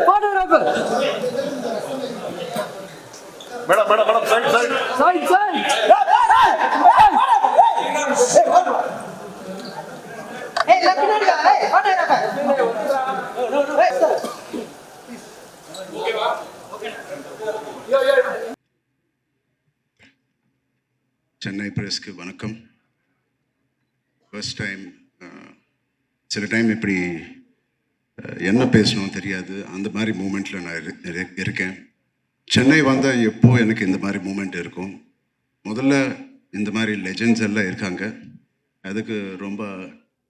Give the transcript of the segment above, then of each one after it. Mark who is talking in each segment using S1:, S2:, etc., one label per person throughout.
S1: Photographer. Madam, side.
S2: Hey, photographer.
S3: Chennai பிரஸ்க்கு வணக்கம். First time சில time இப்படி என்ன பேசணும் தெரியாது, அந்த மாதிரி மூமெண்ட்டில் நான் இருக்கேன். சென்னை வந்தால் எப்போ எனக்கு இந்த மாதிரி மூமெண்ட் இருக்கும். முதல்ல இந்த மாதிரி லெஜெண்ட்ஸ் எல்லாம் இருக்காங்க, அதுக்கு ரொம்ப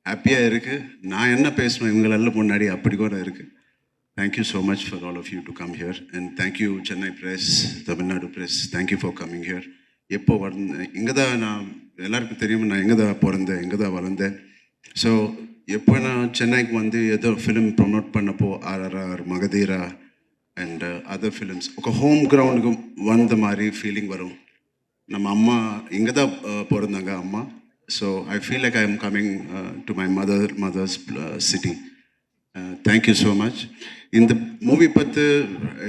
S3: ஹாப்பியாக இருக்குது. நான் என்ன பேசணும் இவங்களெல்லாம் முன்னாடி அப்படி கூட இருக்குது. Thank you so much for all of you to come here and thank you Chennai press, Tamil Nadu press, thank you for coming here. எப்போ வந்தேன் இங்கே தான், நான் எல்லாருக்கும் தெரியும் நான் எங்கே தான் பிறந்தேன், எங்கே தான் வளர்ந்தேன். ஸோ எப்போ நான் சென்னைக்கு வந்து ஏதோ ஃபிலிம் ப்ரொமோட் பண்ணப்போ RRR, Magadheera and other films ఒక ஹோம் கிரவுண்டுக்கு வந்த மாதிரி ஃபீலிங் வரும். நம்ம அம்மா இங்கே தான் பிறந்தாங்க அம்மா. So I feel like I am coming to my mother's city. Thank you so much. இந்த மூவி பற்றி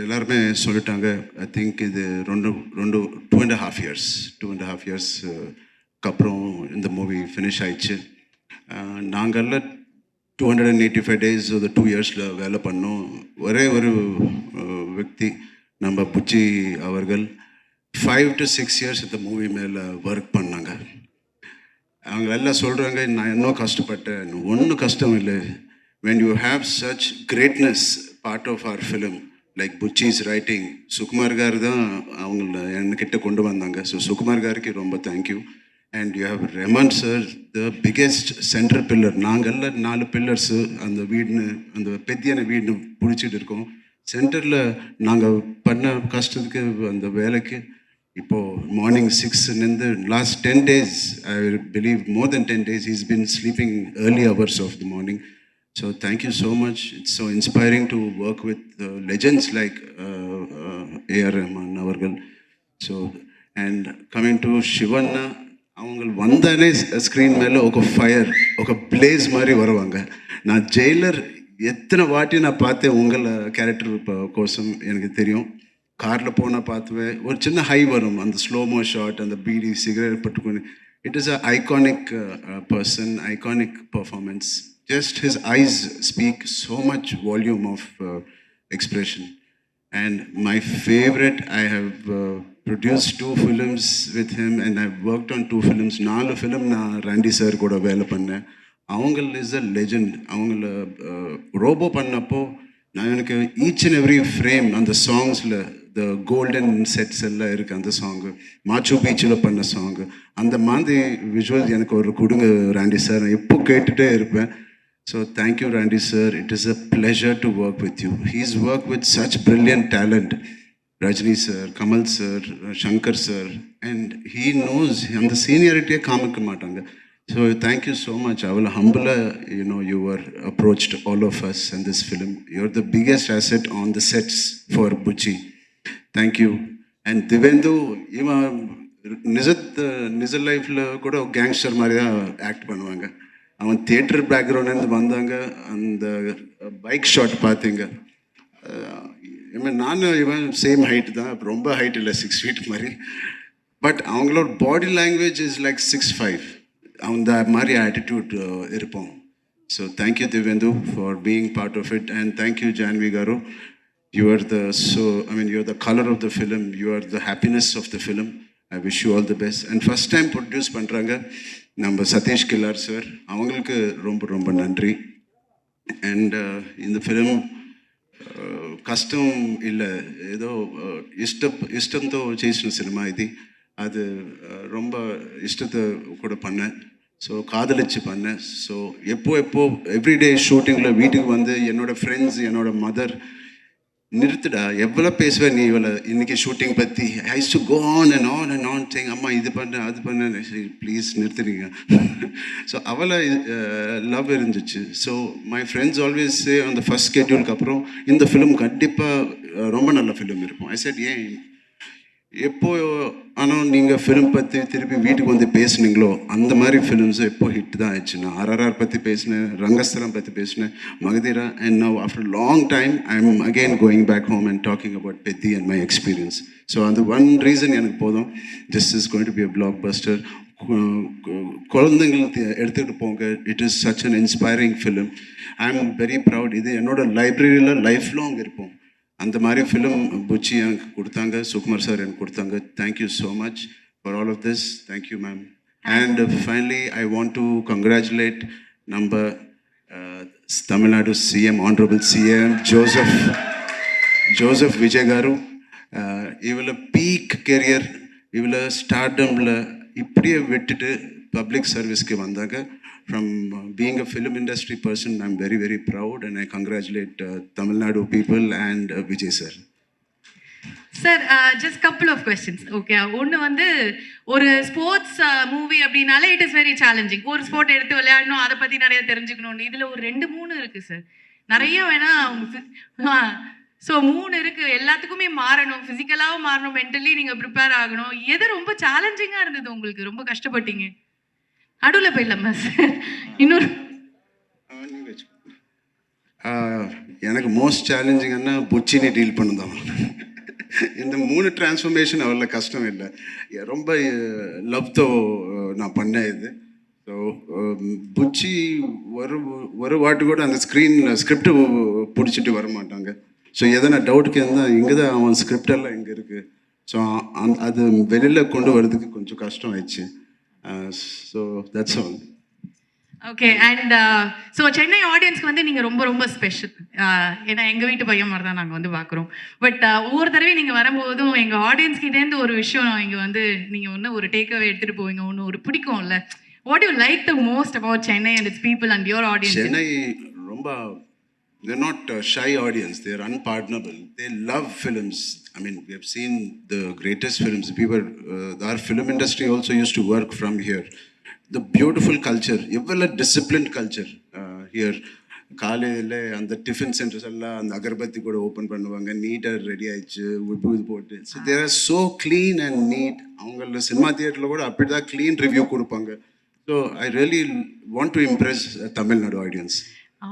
S3: எல்லாருமே சொல்லிட்டாங்க. ஐ திங்க் இது 2.5 இயர்ஸ்க்கு அப்புறம் இந்த மூவி ஃபினிஷ் ஆயிடுச்சு. நாங்கள்லாம் 285 days ஒரு 2 இயர்ஸில் வேலை பண்ணோம். ஒரே ஒரு వ్యక్తి நம்ம புச்சி அவர்கள் 5 to 6 years இந்த மூவி மேலே ஒர்க் பண்ணாங்க. அவங்க எல்லாம் சொல்கிறாங்க நான் இன்னும் கஷ்டப்பட்டேன். ஒன்றும் கஷ்டம் இல்லை. When you have such greatness part of our film, like Buchi's writing, Sukumar garu தான் அவங்கள என்கிட்ட கொண்டு வந்தாங்க. ஸோ சுகுமார் காருக்கு ரொம்ப thank you. And you have remain sir, the biggest central pillar. நாங்கள்லாம் 4 பில்லர்ஸு அந்த வீடுன்னு, அந்த பெத்தியான வீடுன்னு பிடிச்சிட்டு இருக்கோம். சென்டரில் நாங்கள் பண்ண கஷ்டத்துக்கு அந்த வேலைக்கு இப்போது morning 6 last 10 days, I believe more then 10 days he's been sleeping early hours of the morning. So thank you so much. It's so inspiring to work with legends like A.R. Rahman avargal. So and coming to Shivanna, avangal vandane screen mele oka fire, oka blaze mari varuvanga. Na jailer எத்தனை வாட்டி நான் பார்த்தேன் உங்கள் character கோசம் எனக்கு தெரியும். காரில் போனால் பார்த்துவேன், ஒரு சின்ன ஹை வரும், அந்த ஸ்லோமோ ஷாட், அந்த பீடி சிகரெட் பட்டுக்கொண்டு. It is a iconic person, iconic performance. Just his eyes speak so much volume of expression. And my favorite, I have produced 2 films with him and I've worked on 2 films. 4 film na Randy sir kuda vela panna. Avangal is a legend. Avangal robo pannappo na enakku each and every frame on the songs la the golden sets ella irukku. அந்த song மாச்சு பீச்சில் பண்ண song, அந்த மாதிரி visual எனக்கு ஒரு கொடுங்க ராண்டி sir, நான் எப்போ கேட்டுகிட்டே இருப்பேன். So thank you Randy sir, it is a pleasure to work with you. He's worked with such brilliant talent, Rajni sir, Kamal sir, Shankar sir, and he knows and the seniority kaamikka maatanga. So thank you so much. I will humble, you were approached all of us in this film. You're the biggest asset on the sets for Buchi. Thank you. And Divendu, நிஜ லைஃப்பில் கூட gangster மாதிரி தான் act பண்ணுவாங்க. அவன் theatre பேக்ரவுண்ட்லேருந்து வந்தாங்க. அந்த bike shot பார்த்தீங்க, நானும் இவன் சேம் ஹைட்டு தான், ரொம்ப ஹைட் இல்லை, 6 feet மாதிரி. பட் அவங்களோட பாடி லாங்குவேஜ் இஸ் லைக் 6'5", அந்த மாதிரி ஆட்டிடியூட் இருப்போம். So thank you Divyendu for being part of it. And thank you Janhvi garu. You are you're the color of the film. You are the happiness of the film. I wish you all the best. And first time produce பண்ணுறாங்க நம்ம Satish கில்லார் sir, அவங்களுக்கு ரொம்ப ரொம்ப நன்றி. And இந்த film కష్టం இல்லை, ఏదో ఇష్టంతో చేసిన సినిమా ఇది. அது ரொம்ப இஷ்டத்தை கூட பண்ணேன். ஸோ காதலிச்சு பண்ணேன். ஸோ எப்போ எவ்ரிடே ஷூட்டிங்கில் வீட்டுக்கு வந்து என்னோடய ஃப்ரெண்ட்ஸ், என்னோடய மதர், நிறுத்துடா எவ்வளோ பேசுவேன் நீ இவளை இன்றைக்கி ஷூட்டிங் பற்றி, I use to go on and on saying அம்மா இது பண்ண அது பண்ண, ப்ளீஸ் நிறுத்துறீங்க. ஸோ அவளை லவ் இருந்துச்சு. So my friends always say அந்த ஃபஸ்ட் ஸ்கெட்யூலுக்கு அப்புறம் இந்த ஃபிலிம் கண்டிப்பாக ரொம்ப நல்ல ஃபிலிம் இருக்கும். ஐ செட் ஏன் எப்போ ஆனால் நீங்கள் ஃபிலிம் பற்றி திருப்பி வீட்டுக்கு வந்து பேசுனீங்களோ அந்த மாதிரி ஃபிலிம்ஸ் எப்போ ஹிட் தான் ஆயிடுச்சு. நான் RRR பற்றி பேசினேன், ரங்கஸ்தலம் பற்றி பேசினேன், Magadheera, and now after long time I am again going back home and talking about Peddi and my experience. So அந்த ஒன் ரீசன் எனக்கு போதும். This is going to be a blockbuster. குழந்தைங்களுக்கு எடுத்துகிட்டு போங்க. It is such an inspiring film. I am very proud. இது என்னோட லைப்ரரியில் life long இருப்போம். அந்த மாதிரி ஃபிலிம் புச்சி எனக்கு கொடுத்தாங்க, சுகுமார் சார் எனக்கு கொடுத்தாங்க. Thank you so much for all of this. Thank you ma'am. And finally I want to congratulate நம்ம Tamil Nadu CM, honourable CM Joseph Vijay garu. இவ்வளோ பீக் கெரியர், இவ்வளோ ஸ்டார்டமில் இப்படியே விட்டுட்டு பப்ளிக் சர்வீஸ்க்கு வந்தாங்க. From being a film industry person, I'm very, very proud and I congratulate Tamil Nadu people and Vijay sir.
S2: Sir, just couple of questions. Okay, ஒன்று வந்து ஒரு sports movie அப்படின்னாலே it is very challenging. ஒரு sport எடுத்து விளையாடணும், அதை பற்றி நிறைய தெரிஞ்சுக்கணும். இதில் ஒரு 2-3 இருக்குது சார். நிறைய வேணா ஸோ 3 இருக்குது. எல்லாத்துக்குமே மாறணும், ஃபிசிக்கலாகவும் மாறணும், மென்டலி நீங்கள் ப்ரிப்பேர் ஆகணும். எது ரொம்ப சேலஞ்சிங்காக இருந்தது உங்களுக்கு? ரொம்ப கஷ்டப்பட்டீங்க? நடுவில் போயிடலாமா சார்? இன்னொரு
S3: எனக்கு மோஸ்ட் சேலஞ்சிங்னா புச்சினி டீல் பண்ணுதான். இந்த 3 டிரான்ஸ்ஃபர்மேஷன் அவ்வளோ கஷ்டம் இல்லை. ரொம்ப லவ்தோ நான் பண்ணேன் இது. ஸோ புச்சி ஒரு வாட்டு கூட அந்த ஸ்கிரிப்டு பிடிச்சிட்டு வர மாட்டாங்க. ஸோ எதனா டவுட்டுக்கு இருந்தால் இங்கே தான் அவன் ஸ்கிரிப்டெல்லாம் இங்கே இருக்குது. ஸோ அது வெளியில் கொண்டு வரதுக்கு கொஞ்சம் கஷ்டம் ஆயிடுச்சு. So that's all.
S2: Okay, and so Chennai ஆடியன்ஸ்க்கு வந்து நீங்கள் ரொம்ப ரொம்ப ஸ்பெஷல். ஏன்னா எங்கள் வீட்டு பையன் மாதிரி தான் நாங்கள் வந்து பார்க்குறோம். பட் ஒவ்வொரு தடவை நீங்கள் வரும்போதும் எங்கள் ஆடியன்ஸ்கிட்டேருந்து ஒரு விஷயம் இங்கே வந்து நீங்கள் ஒன்று ஒரு டேக்அவே எடுத்துகிட்டு போவீங்க, ஒன்று ஒரு பிடிக்கும்ல. What you like the most about Chennai and it's people and your audience?
S3: Chennai ரொம்ப, they're not shy audience, they're unpardonable. They love films. I mean, we have seen the greatest films. Our film industry also used to work from here. The beautiful culture, எவ்வளோ disciplined culture here. காலையில் அந்த tiffin centres எல்லாம் அந்த அகர்பத்தி கூட open பண்ணுவாங்க, நீட்டாக ready ஆயிடுச்சு, உப்பு இது போட்டு. So there are so clean and neat. அவங்கள சினிமா தியேட்டரில் கூட அப்படி தான் க்ளீன் ரிவ்யூ கொடுப்பாங்க. So I really want to impress Tamil Nadu audience.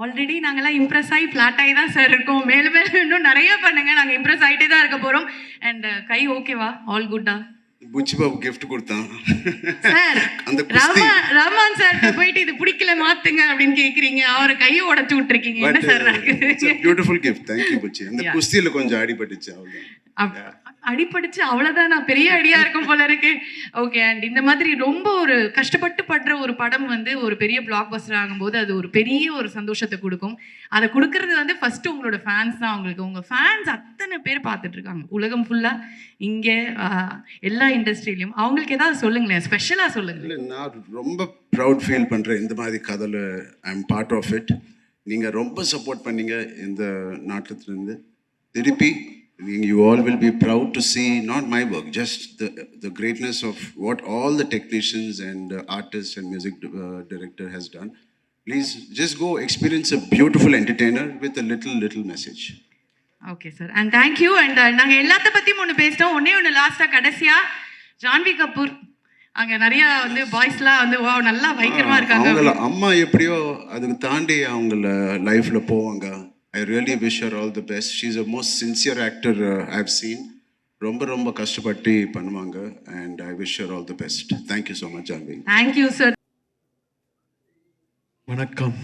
S2: Already நாங்கள்லாம் இம்ப்ரெஸ் ஆகி ஃப்ளாட் ஆகி தான் சார் இருக்கோம். மேலும் மேலும் இன்னும் நிறைய பண்ணுங்க, நாங்கள் இம்ப்ரெஸ் ஆகிட்டே தான் இருக்க போகிறோம். அண்ட் கை ஓகேவா? ஆல் குட்டா?
S3: புச்சி பாபு கிஃப்ட் கொடுத்தான்
S2: சார். அந்த ரஹ்மான் சார் போயிட்டு இது பிடிக்கல மாத்துங்க அப்படின்னு கேக்குறீங்க, அவரை கையை உடைச்சு விட்டுருக்கீங்க. என்ன sir?
S3: Beautiful gift. Thank you Buchi. அந்த குஸ்தியில கொஞ்சம் அடிபட்டுச்சு, அவ்வளவுதான்.
S2: அடிபடிச்சு அவ்வளவுதான். நான் பெரிய ஐடியா இருக்கும் போல இருக்கு. ஓகே, அண்ட் இந்த மாதிரி ரொம்ப ஒரு கஷ்டப்பட்டு படுற ஒரு படம் வந்து ஒரு பெரிய பிளாக் பஸ்டர் ஆகும்போது அது ஒரு பெரிய ஒரு சந்தோஷத்தை கொடுக்கும். அதை கொடுக்கறது வந்து ஃபர்ஸ்ட் உங்களோட ஃபேன்ஸ் தான். உங்களுக்கு உங்க ஃபேன்ஸ் அத்தனை பேர் பார்த்துட்டு இருக்காங்க உலகம் ஃபுல்லா, இங்கே எல்லா இண்டஸ்ட்ரியிலையும். அவங்களுக்கு ஏதாவது சொல்லுங்களேன், ஸ்பெஷலாக சொல்லுங்க.
S3: நான் ரொம்ப ப்ரௌட் ஃபீல் பண்ணுறேன் இந்த மாதிரி கதையில். I am part of it. நீங்கள் ரொம்ப சப்போர்ட் பண்ணீங்க இந்த நாட்டிலேருந்து. திருப்பி you all will be proud to see not my work, just the greatness of what all the technicians and artists and music director has done. Please just go experience a beautiful entertainer with a little message.
S2: Okay sir, and thank you. And நாங்க எல்லாத்த பத்தியும் ஒன்று பேசிட்டோம். ஒன்று லாஸ்ட்டாக கடைசியாக ஜான்வி கபூர், அங்கே நிறைய வந்து பாய்ஸ்லாம் வந்து வா நல்லா பயங்கரமாக இருக்காங்க.
S3: அவங்கள அம்மா எப்படியோ அதுக்கு தாண்டி அவங்கள லைஃப்பில் போவாங்க. I really wish her all the best. She's the most sincere actor I've seen. ரொம்ப கஷ்டப்பட்டு பண்ணுவாங்க. And I wish her all the best. Thank you so much, Janvi.
S2: Thank you, sir.
S4: வணக்கம்.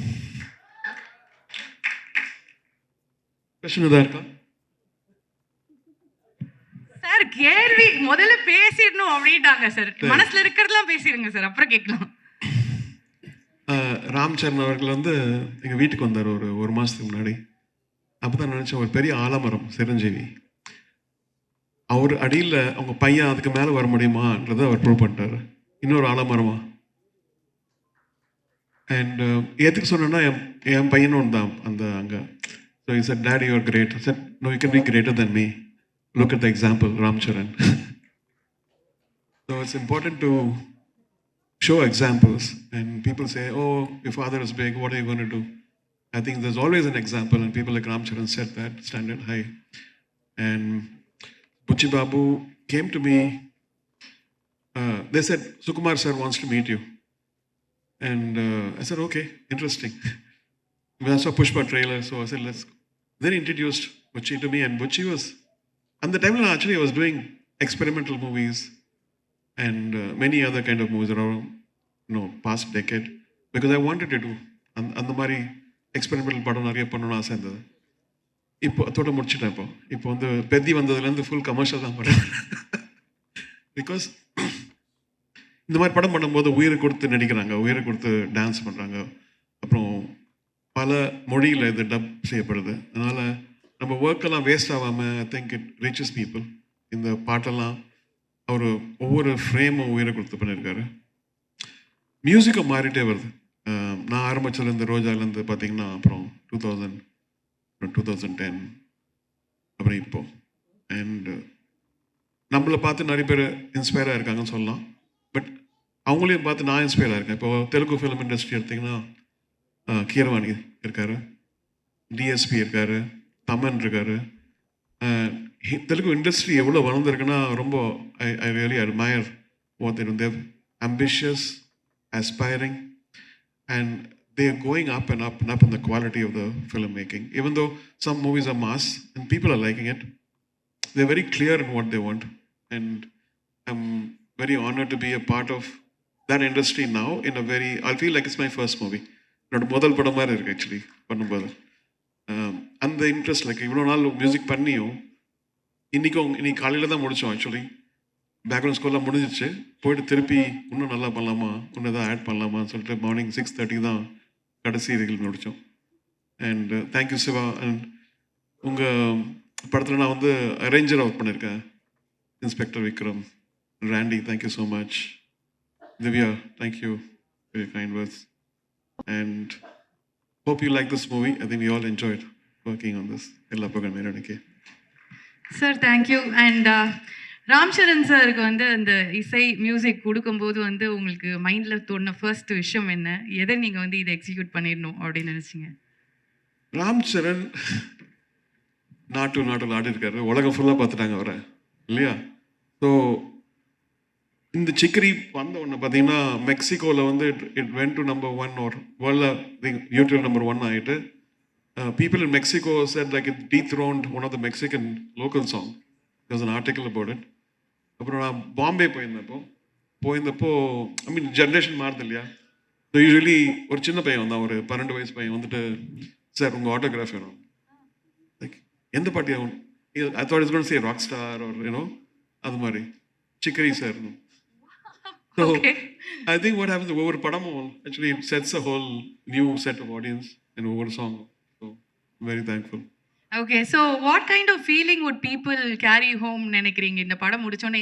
S4: பிரச்சனை இருக்கா
S2: சார்? கேள்வி முதல்ல பேசிடணும் அப்படின்ட்டாங்க சார். மனசுல இருக்கிறதெல்லாம் பேசிடுங்க சார், அப்புறம் கேட்கலாம்.
S4: ராம் சரண் அவர்கள் வந்து எங்கள் வீட்டுக்கு வந்தார் ஒரு மாதத்துக்கு முன்னாடி. அப்போ தான் நினச்சேன், ஒரு பெரிய ஆலமரம் சிரஞ்சீவி, அவர் அடியில் அவங்க பையன் அதுக்கு மேலே வர முடியுமான்றதை அவர் ப்ரூவ் பண்ணிட்டார். இன்னொரு ஆலமரமா? அண்ட் எதுக்கு சொன்னேன்னா என் பையனும் ஒன்று தான் அந்த அங்கே. So is a daddy you are great. Sir no you can be greater than me. Look at the example Ram Charan. So it's important to show examples, and people say, oh, your father is big, what are you going to do? I think there's always an example, and people like Ram Charan set that standard high. And Buchi Babu came to me. They said, Sukumar sir wants to meet you. And I said, okay, interesting. I saw Pushpa trailer, so I said, let's go. Then he introduced Bucci to me, and Bucci was, at the time actually I was doing experimental movies and many other kind of movies around, past decade, because I wanted to do அந்த மாதிரி experimental படம் நிறைய பண்ணணும்னு ஆசை இருந்தது. இப்போ அதோட முடிச்சுட்டேன். இப்போ வந்து பெத்தி வந்ததுலேருந்து ஃபுல் கமர்ஷியல் தான் பண்ணுறேன். பிகாஸ் இந்த மாதிரி படம் பண்ணும்போது உயிரை கொடுத்து நடிக்கிறாங்க, உயிரை கொடுத்து டான்ஸ் பண்ணுறாங்க, அப்புறம் பல மொழியில் இது டப் செய்யப்படுது. அதனால் நம்ம ஒர்க்கெல்லாம் வேஸ்ட் ஆகாமல் I think it reaches people. இந்த பாட்டெல்லாம் அவர் ஒவ்வொரு ஃப்ரேமும் உயிரை கொடுத்து பண்ணியிருக்காரு. மியூசிக்கும் மாறிட்டே வருது. நான் ஆரம்பிச்சதுலேருந்து ரோஜாலேருந்து பார்த்தீங்கன்னா அப்புறம் 2010 அப்புறம் இப்போ. அண்ட் நம்மளை பார்த்து நிறைய பேர் இன்ஸ்பயராக இருக்காங்கன்னு சொல்லலாம். பட் அவங்களையும் பார்த்து நான் இன்ஸ்பயராக இருக்கேன். இப்போ தெலுங்கு ஃபிலிம் இண்டஸ்ட்ரி எடுத்திங்கன்னா கீரவாணி இருக்கார், டிஎஸ்பி இருக்கார், தமன் இருக்கார். தெலுங்கு இண்டஸ்ட்ரி எவ்வளோ வளர்ந்துருக்குன்னா ரொம்ப I really admire what they do. They're ambitious, aspiring, and they are going up and up and up in the quality of the filmmaking. Even though some movies are mass and people are liking it, they're very clear in what they want. And I'm very honored to be a part of that industry now in a very, I'll feel like it's my first movie. Not முதல் படம் மாதிரி இருக்கு actually பண்ணும்போது. அந்த interest like இவ்வளோ நாள் music பண்ணியும் இன்னைக்கு காலையில் தான் முடித்தோம். ஆக்சுவலி பேக்ரவுண்ட் ஸ்கோர்லாம் முடிஞ்சிச்சு. போயிட்டு திருப்பி இன்னும் நல்லா பண்ணலாமா, இன்னும் எதாவது ஆட் பண்ணலாமான்னு சொல்லிட்டு மார்னிங் 6:30 தான் கடைசி இதுகள் முடித்தோம். And thank you Siva. அண்ட் உங்கள் படத்தில் நான் வந்து அரேஞ்சராக ஒர்க் பண்ணியிருக்கேன். Inspector Vikram, Randy, thank you so much. Divya, thank you for your kind words. And hope you like this movie. I think we all enjoyed working on this. எல்லா பக்கம் மேரனுக்கே
S2: sir thank you. And Ram Charan சாருக்கு வந்து அந்த இசை மியூசிக் கொடுக்கும்போது வந்து உங்களுக்கு மைண்டில் தோணுன ஃபர்ஸ்ட் விஷயம் என்ன? எதை நீங்கள் வந்து இதை எக்ஸிக்யூட் பண்ணிடணும் அப்படின்னு நினச்சிங்க?
S4: ராம் சரண் நாட்டில் ஆடி இருக்காரு, உலகம் ஃபுல்லாக பார்த்துட்டாங்க வர இல்லையா? ஸோ இந்த சிக்கரி வந்த ஒன்று பார்த்தீங்கன்னா மெக்சிகோவில் வந்து it went to number 1 or வேர்ல்டில் யூடியூப் நம்பர் 1 ஆகிட்டு. people in Mexico said like it dethroned one of the Mexican local song. There was an article about it. அப்புறம் நான் பாம்பே போயிருந்தப்போ ஐ மீன் ஜென்ரேஷன் மாறுது இல்லையா? ஸோ யூஸ்வலி ஒரு சின்ன பையன் வந்தான், ஒரு 12 வயசு பையன் வந்துட்டு, சார் உங்கள் ஆட்டோகிராஃப் வேணும். லைக் எந்த பாட்டி ஆகும்? I thought it's going to say rock star or you know அது மாதிரி Chikiri sir. So I think what happens ஒவ்வொரு படமும் actually it sets a whole new set of audience and ஒவ்வொரு song. So very thankful.
S2: Okay, so what kind of feeling would people carry home நினைக்கிறீங்க இந்த படம் முடிச்சோன்னே?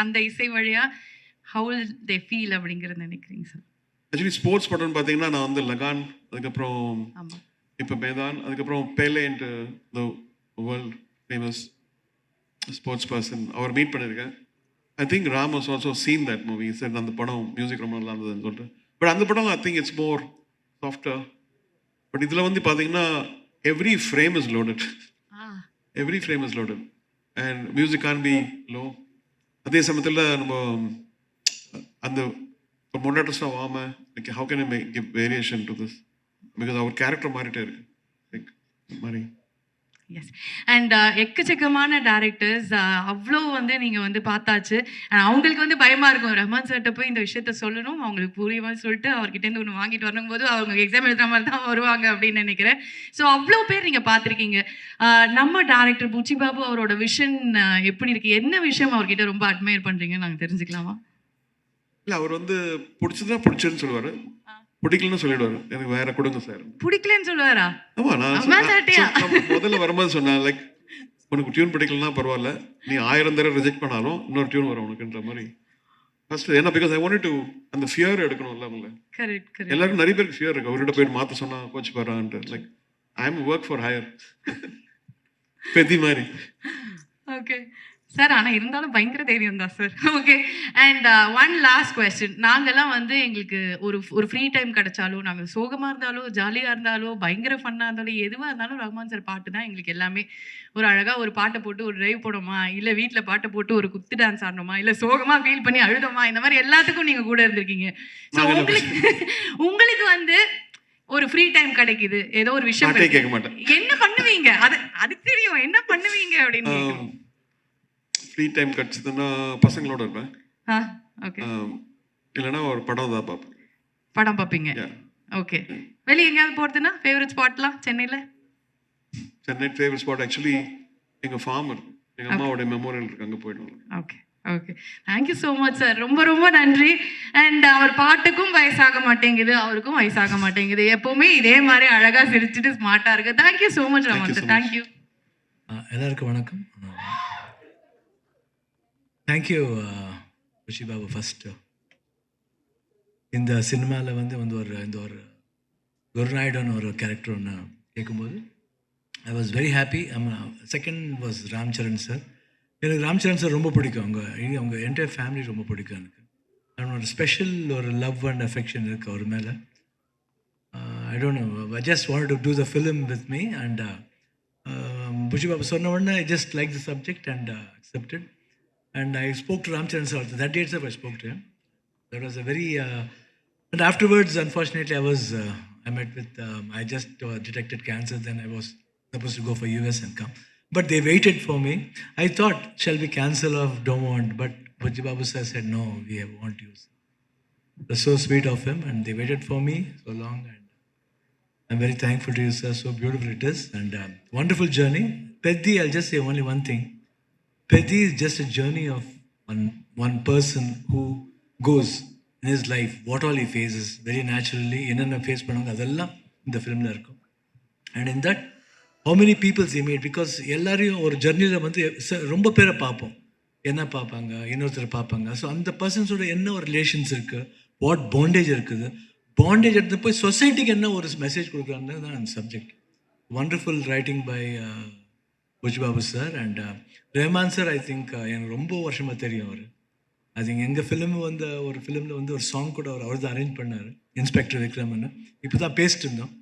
S2: அந்த இசை வழியா ஹவு வில் தே ஃபீல் அப்படிங்கிறது நினைக்கிறீங்க சார்?
S4: ஆக்சுவலி ஸ்போர்ட்ஸ் படம்னு பார்த்தீங்கன்னா நான் வந்து லகான், அதுக்கப்புறம் இப்போ மேதான், அதுக்கப்புறம் பேலேன்ட்டு the world famous sports person அவர் மீட் பண்ணியிருக்கேன். I think Ram was also seen that movie. Sir அந்த படம் மியூசிக் ரொம்ப நல்லா இருந்ததுன்னு சொல்லிட்டு. பட் அந்த படம் I think it's more softer. But இதில் வந்து பார்த்தீங்கன்னா every frame is loaded. Every frame is loaded. And music can't be low. அதே சமயத்தில் நம்ம அந்த மொண்டாட்டஸ்டாக வாம like how can I give variation to this? Because our character மாறிட்டே இருக்கு லைக் மாதிரி.
S2: எஸ். அண்ட் எக்கச்சக்கமான டேரக்டர்ஸ் அவ்வளோ வந்து நீங்கள் வந்து பார்த்தாச்சு. அவங்களுக்கு வந்து பயமாக இருக்கும், ரஹ்மான் சார்கிட்ட போய் இந்த விஷயத்த சொல்லணும், அவங்களுக்கு புரியுமா சொல்லிட்டு அவர்கிட்டேருந்து ஒன்று வாங்கிட்டு வரணும் போது அவங்க எக்ஸாம் எழுதுற மாதிரி தான் வருவாங்க அப்படின்னு நினைக்கிறேன். ஸோ அவ்வளோ பேர் நீங்கள் பார்த்துருக்கீங்க. நம்ம டேரக்டர் புச்சி பாபு அவரோட விஷன் எப்படி இருக்குது? என்ன விஷயம் அவர்கிட்ட ரொம்ப அட்மையர் பண்ணுறீங்கன்னு நாங்கள் தெரிஞ்சுக்கலாமா?
S4: இல்லை, அவர் வந்து பிடிச்சதுன்னு சொல்லுவார், பிடிக்கலன்னு சொல்லிடுவாரு, எனக்கு வேற கொடுங்க சார்.
S2: பிடிக்கலன்னு சொல்லுவாரா?
S4: ஆமா, நான் முதல்ல வரும்போது சொன்னேன் லைக் உனக்கு டியூன் பிடிக்கலன்னா பரவாயில்ல, நீ 1000 தடவை ரிஜெக்ட் பண்ணாலும் இன்னொரு டியூன் வரும் உனக்குன்ற மாதிரி ஃபர்ஸ்ட். ஏன்னா பிகாஸ் ஐ வாண்டட் டு அந்த ஃபியர் எடுக்கணும்ல அவங்கள.
S2: கரெக்ட்.
S4: எல்லாருக்கும் நிறைய பேருக்கு ஃபியர் இருக்கு, அவர்கிட்ட போயிட்டு மாற்ற சொன்னா கோச்சு போறான்ட்டு. Like I am work for hire Peddi மாதிரி.
S2: ஓகே சார் ஆனால் இருந்தாலும் பயங்கர தைரியம் தான் sir. Okay. And one last question. நாங்கள்லாம் வந்து எங்களுக்கு ஒரு ஃப்ரீ டைம் கிடைச்சாலும், நாங்கள் சோகமாக இருந்தாலும், ஜாலியாக இருந்தாலும், பயங்கர ஃபன்னாக இருந்தாலும், எதுவாக இருந்தாலும் ரஹ்மான் சார் பாட்டு தான் எங்களுக்கு எல்லாமே. ஒரு அழகாக ஒரு பாட்டை போட்டு ஒரு டிரைவ் போனோமா, இல்லை வீட்டில் பாட்டை போட்டு ஒரு குத்து டான்ஸ் ஆடணுமா, இல்லை சோகமாக ஃபீல் பண்ணி அழுதோமா, இந்த மாதிரி எல்லாத்துக்கும் நீங்கள் கூட இருந்திருக்கீங்க. ஸோ உங்களுக்கு வந்து ஒரு ஃப்ரீ டைம் கிடைக்குது, ஏதோ ஒரு விஷயம்
S4: கேட்க மாட்டேன்,
S2: என்ன பண்ணுவீங்க? அது தெரியும், என்ன பண்ணுவீங்க அப்படின்னு.
S4: ஃப்ரீ டைம் கிடச்சிதுன்னா பசங்களோட இருப்பேன்.
S2: ஓகே.
S4: இல்லைன்னா ஒரு படம் தான் பார்ப்பேன்.
S2: படம் பார்ப்பீங்க. ஓகே. வெளியே எங்கேயாவது போகிறதுனா ஃபேவரட் ஸ்பாட்லாம் சென்னையில்?
S4: சென்னை ஃபேவரட் ஸ்பாட் ஆக்சுவலி எங்கள் ஃபார்ம் இருக்கும், எங்கள் அம்மாவோட மெமோரியல் இருக்கு, அங்கே போயிடுவோம்.
S2: Okay okay. Thank you so much sir. ரொம்ப ரொம்ப நன்றி. அண்ட் அவர் பாட்டுக்கும் வயசாக மாட்டேங்குது, அவருக்கும் வயசாக மாட்டேங்குது. எப்போவுமே இதே மாதிரி அழகாக சிரிச்சுட்டு ஸ்மார்ட்டாக இருக்குது. Thank you so much Rahman sir. Thank you.
S5: எல்லாருக்கும் வணக்கம். Thank you Bussy Babu. ஃபஸ்ட்டு இந்த சினிமாவில் வந்து ஒரு குருநாயுடுன்னு ஒரு கேரக்டர் ஒன்று கேட்கும்போது I was very happy. Second was Ram Charan sir. எனக்கு ராம் சரண் சார் ரொம்ப பிடிக்கும். அவங்க என்டையர் ஃபேமிலி ரொம்ப பிடிக்கும் எனக்கு. ஒரு ஸ்பெஷல் ஒரு லவ் அண்ட் அஃபெக்ஷன் இருக்குது அவர் மேலே. I don't know, I just want to do the film with me. And Buchi Babu சொன்ன உடனே I just like the subject and accepted. And I spoke to Ram Charan sir. That day itself I spoke to him. That was a very... and afterwards, unfortunately, I met with... I just detected cancer. Then I was supposed to go for US and come. But they waited for me. I thought, shall we cancel or don't want? But Bujji Babu sir said, no, we want you. It was so sweet of him. And they waited for me so long. And I'm very thankful to you, sir. So beautiful it is. And wonderful journey. Peddi, I'll just say only one thing. Peddi is just a journey of one person who goes in his life, what all he faces very naturally. என்னென்ன face பண்ணுவாங்க அதெல்லாம் இந்த ஃபிலிமில் இருக்கும். And in that how many peoples he made, because எல்லாரையும் ஒரு ஜர்னியில் வந்து ரொம்ப பேரை பார்ப்போம். என்ன பார்ப்பாங்க, இன்னொருத்தர் பார்ப்பாங்க. ஸோ அந்த பர்சன்ஸோட என்ன ஒரு ரிலேஷன்ஸ் இருக்குது, வாட் பாண்டேஜ் இருக்குது, பாண்டேஜ் எடுத்து போய் சொசைட்டிக்கு என்ன ஒரு மெசேஜ் கொடுக்குறாங்க தான் அந்த subject. Wonderful writing by Buchi Babu sir. And Rahman sir I think எனக்கு ரொம்ப வருஷமாக தெரியும் அவர். ஐ திங்க் எங்கள் ஃபிலிம் வந்து ஒரு ஃபிலிமில் வந்து ஒரு சாங் கூட அவர் தான் அரேஞ்ச் பண்ணார், இன்ஸ்பெக்டர் விக்ரம்னு. இப்போ தான் பேசிட்டு இருந்தோம்.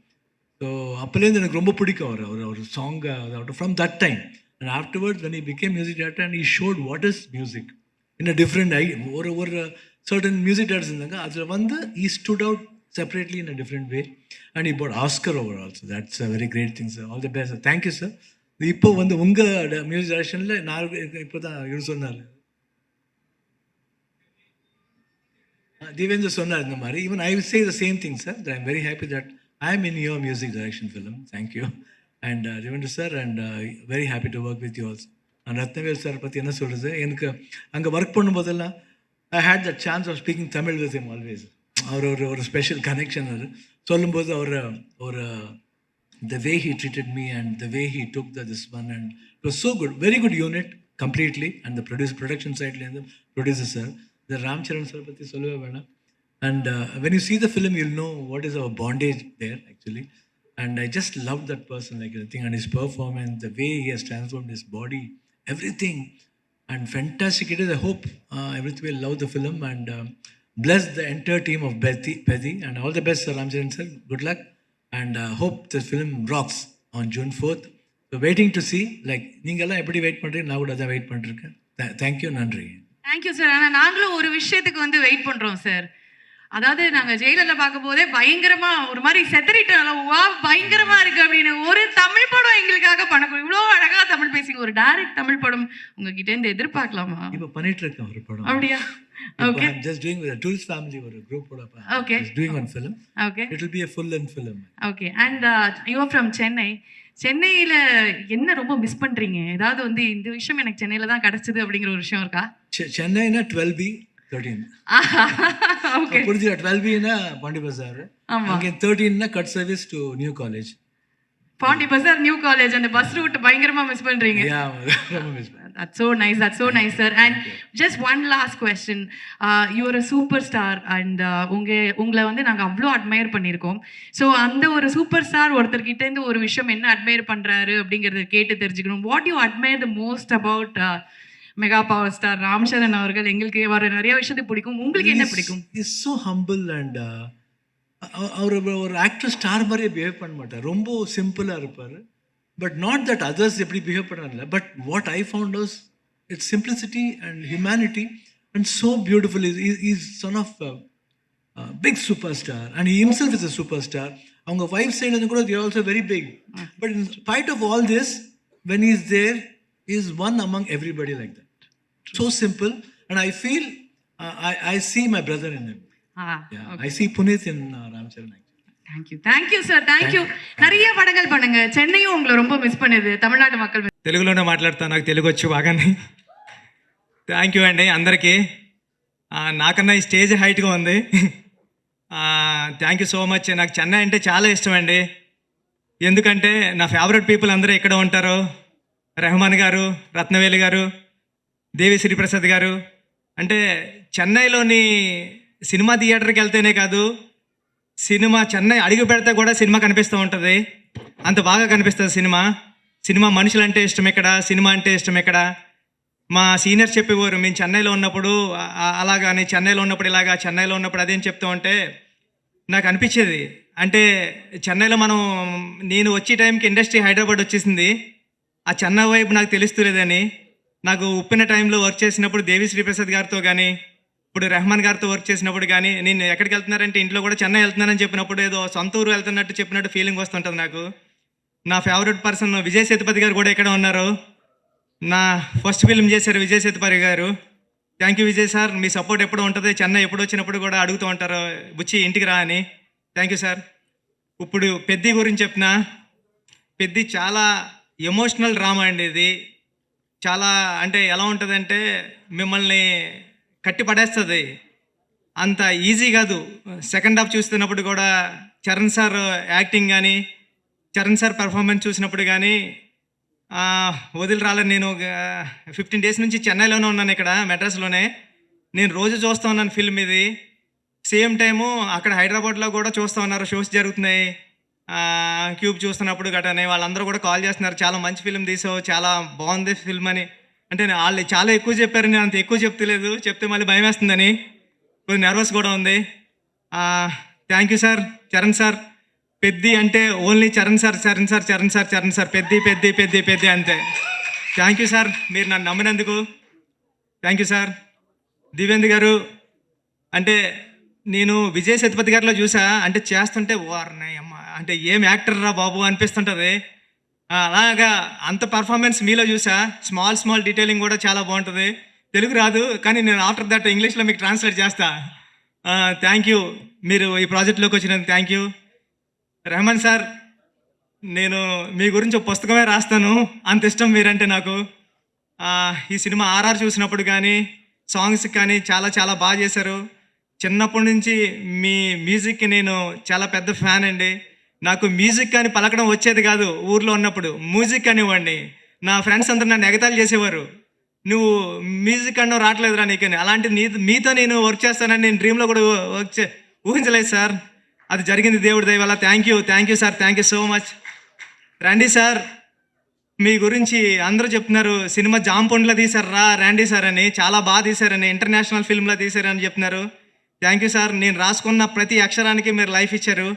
S5: ஸோ அப்போலேருந்து எனக்கு ரொம்ப பிடிக்கும் அவர் song from that time. And afterwards when he became music director and he showed what is music in a different ஒரு certain music directors இருந்தாங்க, அதில் வந்து he stood out separately in a different way and he brought Oscar over also. That's a very great thing, sir. All the best, sir. Thank you, sir. இப்போ வந்து உங்கள் music டைரக்ஷனில் நான் இப்போ தான் இவர் சொன்னார், தேவேந்திர சொன்னார் இந்த மாதிரி. Even I will say the same thing, sir. I am very happy that I am in your music direction film. Thank you. And Devendra sir, and very happy to work with you also. And Rathnavel sir பற்றி என்ன சொல்கிறது, எனக்கு அங்கே work பண்ணும்போதெல்லாம் I hate the chance of speaking Tamil with him always. அவர் ஒரு special connection. அது சொல்லும்போது அவர் ஒரு the way he treated me and the way he took this one, and it was so good, very good unit completely. And the production side la the producer sir, the Ram Charan sir patti solluva vena. And when you see the film you'll know what is our bondage there actually. And I just loved that person like anything, and his performance, the way he has transformed his body, everything, and fantastic it is. I hope everyone will love the film and bless the entire team of Peddi, and all the best, sir. Ram Charan sir, good luck. And hope the film rocks on June 4th. So waiting to see, like நீங்கெல்லாம் எப்படி wait பண்ணுறீங்க, நான் கூட அதான் wait பண்ணிருக்கேன். Thank you, நன்றி.
S2: Thank you sir. ஆனால் நாங்களும் ஒரு விஷயத்துக்கு வந்து வெயிட் பண்ணுறோம் சார். அதாவது நாங்கள் ஜெயிலரில் பார்க்கும் போதே பயங்கரமாக ஒரு மாதிரி செதறிட்டோம், வா பயங்கரமாக இருக்குது அப்படின்னு. ஒரு தமிழ் படம் எங்களுக்காக பண்ணக்கூடும், இவ்வளோ அழகாக தமிழ் பேசிங்க, ஒரு டைரக்ட் தமிழ் படம் உங்ககிட்டேருந்து எதிர்பார்க்கலாமா?
S5: இப்போ பண்ணிட்டு இருக்கேன் ஒரு படம்.
S2: அப்படியா? Okay.
S5: I'm just doing with a tourist family or a group.
S2: Okay.
S5: Just doing one film.
S2: Okay.
S5: It will be a full-length film.
S2: Okay. And you are from Chennai. சென்னையில் என்ன ரொம்ப மிஸ் பண்ணுறீங்க? ஏதாவது வந்து இந்த விஷயம் எனக்கு சென்னையில் தான் கிடச்சிது அப்படிங்கிற ஒரு விஷயம் இருக்கா?
S5: சென்னைனா 12B 13.
S2: ஓகே,
S5: புரிஞ்சுதா? 12Bனா பாண்டி பஜார், அங்கே 13னா cut service to new college.
S2: Pondy Bazaar new college, அந்த பஸ் ரூட் பயங்கரமாக மிஸ் பண்ணுறீங்க.
S5: ரொம்ப miss.
S2: That's so nice, sir. And just one last question. You are a superstar and உங்களை வந்து நாங்கள் அவ்வளோ அட்மையர் பண்ணியிருக்கோம். ஸோ அந்த ஒரு சூப்பர் ஸ்டார் ஒருத்தர்கிட்டேருந்து ஒரு விஷயம் என்ன அட்மையர் பண்ணுறாரு அப்படிங்கிறத கேட்டு தெரிஞ்சுக்கணும். What you admire the most about mega power star Ram Charan அவர்கள் எங்களுக்கு வர நிறைய விஷயத்துக்கு பிடிக்கும். உங்களுக்கு என்ன பிடிக்கும்?
S5: இஸ் ஸோ ஹம்பிள் அண்ட் அவர் ஒரு ஆக்டர் ஸ்டார் மாதிரியே பிஹேவ் பண்ண மாட்டார். ரொம்ப சிம்பிளாக இருப்பார். பட் நாட் தட் அதர்ஸ் எப்படி பிஹேவ் பண்ணுறாங்கல்ல, but what I found was it's simplicity and humanity and so beautiful. Is son of big super star and he himself is a super star. அவங்க wife side வந்து கூட there also very big. But in spite of all this when he is there, he is one among everybody like that. So simple, and I feel I see my brother in him. I see Puneet in Ram Charan.
S2: Thank you sir, thank you. நிறைய படங்கள் பண்ணுங்க. சென்னையும் உங்களை ரொம்ப miss பண்ணுது. తమిళనాడు மக்கள்
S6: తెలుగులోనే మాట్లాడతా, నాకు తెలుగు వచ్చు బాగానే. థ్యాంక్ యూ అండి అందరికీ. నాకన్నా ఈ స్టేజ్ హైట్గా ఉంది. Thank you so much. నాకు చెన్నై అంటే చాలా ఇష్టం అండి. ఎందుకంటే నా ఫేవరెట్ పీపుల్ అందరూ ఇక్కడ ఉంటారు. రెహమాన్ గారు, రత్నవేలి గారు, దేవి శ్రీప్రసాద్ గారు. అంటే చెన్నైలోని సినిమా థియేటర్కి వెళ్తేనే కాదు, సినిమా చెన్నై అడుగు పెడితే కూడా సినిమా కనిపిస్తూ ఉంటుంది. అంత బాగా కనిపిస్తుంది సినిమా మనుషులు అంటే ఇష్టం ఇక్కడ, సినిమా అంటే ఇష్టం ఇక్కడ. మా సీనియర్స్ చెప్పేవారు, మేము చెన్నైలో ఉన్నప్పుడు అలాగాని, చెన్నైలో ఉన్నప్పుడు ఇలాగా, చెన్నైలో ఉన్నప్పుడు అదేం చెప్తూ ఉంటే నాకు అనిపించేది. అంటే చెన్నైలో నేను వచ్చే టైంకి ఇండస్ట్రీ హైదరాబాద్ వచ్చేసింది. ఆ చెన్నై వైపు నాకు తెలుస్తలేదని, నాకు ఉప్పిన టైంలో వర్క్ చేసినప్పుడు దేవి శ్రీప్రసాద్ గారితో కానీ, ఇప్పుడు రెహమాన్ గారితో వర్క్ చేసినప్పుడు కానీ, నేను ఎక్కడికి వెళ్తున్నారంటే ఇంట్లో కూడా చెన్నై వెళ్తున్నానని చెప్పినప్పుడు ఏదో సొంత ఊరు వెళ్తున్నట్టు చెప్పినట్టు ఫీలింగ్ వస్తుంటుంది నాకు. నా ఫేవరెట్ పర్సన్ విజయ్ సేతుపతి గారు కూడా ఇక్కడ ఉన్నారు. నా ఫస్ట్ ఫిల్మ్ చేశారు విజయ్ సేతుపతి గారు. Thank you Vijay sir, me support ఎప్పుడు ఉంటుంది. చెన్నై ఎప్పుడు వచ్చినప్పుడు కూడా అడుగుతూ ఉంటారు, బుచ్చి ఇంటికి రా అని. Thank you sir. ఇప్పుడు పెద్ది గురించి చెప్పిన, పెద్ది చాలా ఎమోషనల్ డ్రామా అండి. ఇది చాలా అంటే ఎలా ఉంటుందంటే మిమ్మల్ని కట్టి పడేస్తుంది. అంత ఈజీ కాదు. సెకండ్ హాఫ్ చూస్తున్నప్పుడు కూడా చరణ్ సార్ యాక్టింగ్ కానీ, చరణ్ సార్ పర్ఫార్మెన్స్ చూసినప్పుడు కానీ వదిలి రాలేదు. నేను 15 days నుంచి చెన్నైలోనే ఉన్నాను, ఇక్కడ మెడ్రాస్లోనే. నేను రోజు చూస్తూ ఉన్నాను ఫిల్మ్ ఇది. సేమ్ టైము అక్కడ హైదరాబాద్లో కూడా చూస్తూ ఉన్నారు, షోస్ జరుగుతున్నాయి. క్యూబ్ చూస్తున్నప్పుడు గటనే వాళ్ళందరూ కూడా కాల్ చేస్తున్నారు, చాలా మంచి ఫిల్మ్ తీసావు, చాలా బాగుంది ఫిల్మ్ అని. అంటే వాళ్ళు చాలా ఎక్కువ చెప్పారు, నేను అంత ఎక్కువ చెప్తలేదు, చెప్తే మళ్ళీ భయం వేస్తుందని కొంచెం నర్వస్ కూడా ఉంది. Thank you sir. Charan sir, Peddi అంటే only Charan sir, Charan sir, Charan sir, Charan sir, Peddi Peddi Peddi Peddi అంతే. థ్యాంక్ యూ సార్, మీరు నన్ను నమ్మినందుకు thank you sir. Divyendu garu, అంటే నేను విజయ్ సేతుపతి గారిలో చూసా, అంటే చేస్తుంటే వారిని అమ్మ అంటే ఏం యాక్టర్ రా బాబు అనిపిస్తుంటుంది. అలాగా అంత పర్ఫార్మెన్స్ మీలో చూసా. స్మాల్ డీటెయిలింగ్ కూడా చాలా బాగుంటుంది. తెలుగు రాదు కానీ నేను ఆఫ్టర్ దట్ ఇంగ్లీష్లో మీకు ట్రాన్స్లేట్ చేస్తా. థ్యాంక్ యూ, మీరు ఈ ప్రాజెక్ట్లోకి వచ్చినందుకు థ్యాంక్ యూ. రెహమాన్ సార్, నేను మీ గురించి ఒక పుస్తకమే రాస్తాను, అంత ఇష్టం మీరంటే నాకు. ఈ సినిమా ఆర్ఆర్ చూసినప్పుడు కానీ, సాంగ్స్ కానీ చాలా చాలా బాగా చేశారు. చిన్నప్పటి నుంచి మీ మ్యూజిక్కి నేను చాలా పెద్ద ఫ్యాన్ అండి. నాకు మ్యూజిక్ అని పలకడం వచ్చేది కాదు ఊర్లో ఉన్నప్పుడు. మ్యూజిక్ అనివ్వండి, నా ఫ్రెండ్స్ అందరూ నన్ను ఎగతాళి చేసేవారు, నువ్వు మ్యూజిక్ అన్నావు రావట్లేదురా నీకని. అలాంటి మీతో నేను వర్క్ చేస్తానని నేను డ్రీమ్లో కూడా ఊహించలేదు సార్. అది జరిగింది దేవుడి దయ వల్ల. Thank you sir, thank you so much. రండి సార్, మీ గురించి అందరూ చెప్తున్నారు, సినిమా జాంపొండ్లో తీశారా రండి సార్ అని, చాలా బాగా తీశారని, ఇంటర్నేషనల్ ఫిల్మ్లో తీశారని చెప్తున్నారు. Thank you sir. నేను రాసుకున్న ప్రతి అక్షరానికి మీరు లైఫ్ ఇచ్చారు.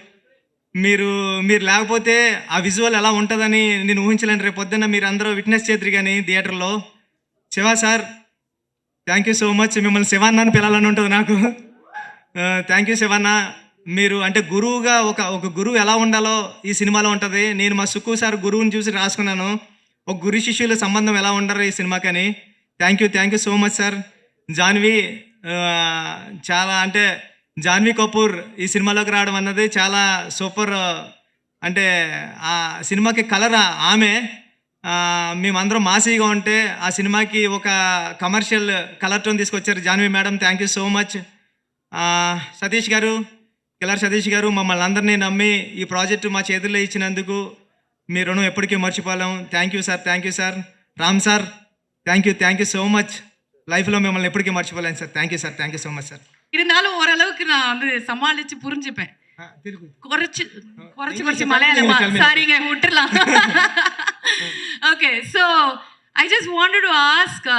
S6: మీరు లేకపోతే ఆ విజువల్ ఎలా ఉంటుందని నేను ఊహించలేను. రేపు పొద్దున్న మీరు అందరూ విట్నెస్ చేద్దరు కానీ థియేటర్లో. Shiva sir, thank you so much. మిమ్మల్ని శివాన్న అని పిలాలని ఉంటుంది నాకు. Thank you Shivanna. మీరు అంటే గురువుగా ఒక గురువు ఎలా ఉండాలో ఈ సినిమాలో ఉంటుంది. నేను మా సుక్కు సార్ గురువుని చూసి రాసుకున్నాను, ఒక గురు శిష్యుల సంబంధం ఎలా ఉండరు ఈ సినిమాకని. Thank you so much sir. Janhvi, చాలా అంటే జాన్వీ కపూర్ ఈ సినిమాలోకి రావడం అన్నది చాలా సూపర్. అంటే ఆ సినిమాకి కలర్ ఆమె. మేమందరం మాసీగా ఉంటే ఆ సినిమాకి ఒక కమర్షియల్ కలర్ టోన్ తీసుకొచ్చారు Janhvi madam. Thank you so much. Satish గారు, కిల్లర్ సతీష్ గారు, మమ్మల్ని అందరినీ నమ్మి ఈ ప్రాజెక్టు మా చేతుల్లో ఇచ్చినందుకు మీ రుణం ఎప్పటికీ మర్చిపోలేం. Thank you sir. Ram sir, thank you so much. லைஃப்ல மிம்மல்ని ఎప్పటికీ మర్చిపోలేను సార్. Thank you so much sir.
S2: இருந்தாலும் ஓரளவுக்கு நான் வந்து சமாளிச்சு புரிஞ்சுப்பேன். குறைச்சு மலையாளமா சாரிங்க விட்டுறலாம். Okay, so I just wanted to ask,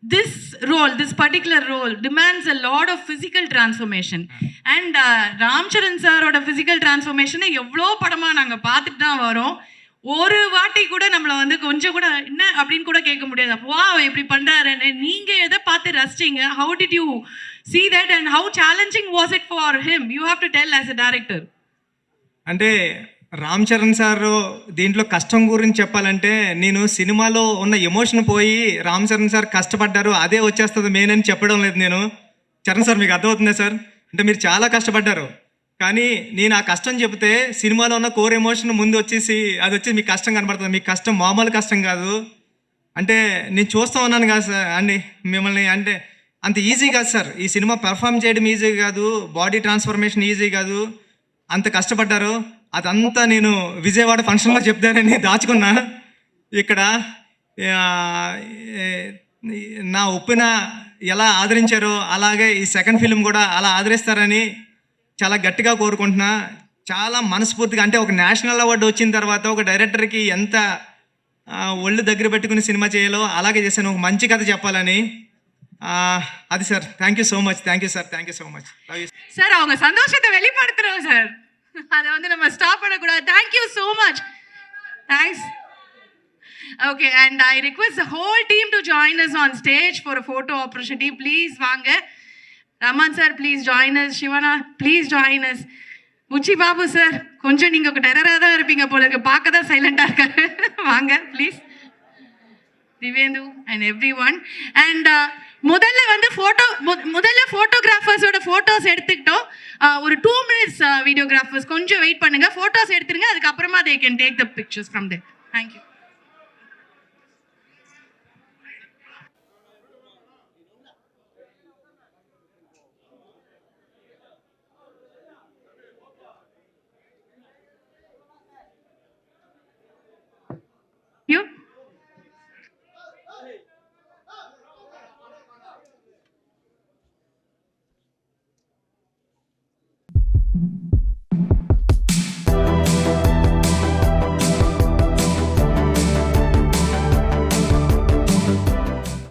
S2: this role, this particular role demands a lot of physical transformation. And Ram Charan sir oda physical transformation எவ்வளோ படமா நாங்க பார்த்துட்டு தான் வரோம். ஒரு வாட்டி கூட நம்மள வந்து கொஞ்சம் கூட என்ன அப்படின்னு கூட கேட்க முடியாது. வா எப்படி பண்றாருன்னு நீங்க எதை பார்த்து ரசிச்சீங்க? How did you see that and how challenging was it for him? You have to tell as a director.
S6: అంటే రామ్ చరణ్ సార్ దీంట్లో కష్టం గురించి చెప్పాలంటే నేను సినిమాలో ఉన్న ఎమోషన్ పోయి రామ్ చరణ్ సార్ కష్టపడ్డారు అదే వచ్చేస్తుంది మెయిన్ అని చెప్పడం లేదు నేను. చరణ్ సార్ మీకు అర్థమవుతుందా సార్? అంటే మీరు చాలా కష్టపడ్డారు కానీ నేను ఆ కష్టం చెబితే సినిమాలో ఉన్న కోర్ ఎమోషన్ ముందు వచ్చేసి అది వచ్చి మీకు కష్టం కనబడుతుంది. మీకు కష్టం మామూలు కష్టం కాదు. అంటే నేను చూస్తూ ఉన్నాను కదా సార్ అండి మిమ్మల్ని. అంటే అంత ఈజీ కాదు సార్ ఈ సినిమా పెర్ఫామ్ చేయడం ఈజీ కాదు, బాడీ ట్రాన్స్ఫర్మేషన్ ఈజీ కాదు. అంత కష్టపడ్డారు. అదంతా నేను విజయవాడ ఫంక్షన్లో చెప్తానని దాచుకున్నా. ఇక్కడ నా ఒప్పిన ఎలా ఆదరించారో అలాగే ఈ సెకండ్ ఫిల్మ్ కూడా అలా ఆదరిస్తారని చాలా గట్టిగా కోరుకుంటున్నా. చాలా మనస్ఫూర్తిగా అంటే ఒక నేషనల్ అవార్డు వచ్చిన తర్వాత ఒక డైరెక్టర్కి ఎంత ఒళ్ళు దగ్గర పెట్టుకుని సినిమా చేయాలో అలాగే చేశాను, ఒక మంచి కథ చెప్పాలని. అది sir. Thank you so much. Thank you sir. Thank you so much.
S2: Sir அவங்க சந்தோஷத்தை வெளிப்படுத்துறோம் சார், அதை வந்து நம்ம ஸ்டாப் பண்ணக்கூடாது. Thank you so much. Thanks. Okay, and I request the whole team to join us on stage for a photo opportunity. Please vaanga. Raman sir, please join us. Shivana, please join us. Buchi Babu sir, konjam neenga oka terror ah da irpinga pola irukku, paaka da silent ah irukkaru. Vaanga please. Divendu and everyone. And முதல்ல வந்து ஃபோட்டோகிராஃபர்ஸோட photos எடுத்துக்கிட்டோம். ஒரு 2 minutes videographers கொஞ்சம் wait பண்ணுங்க, photos எடுத்துருங்க, அதுக்கப்புறமா they can take the pictures from there. Thank you.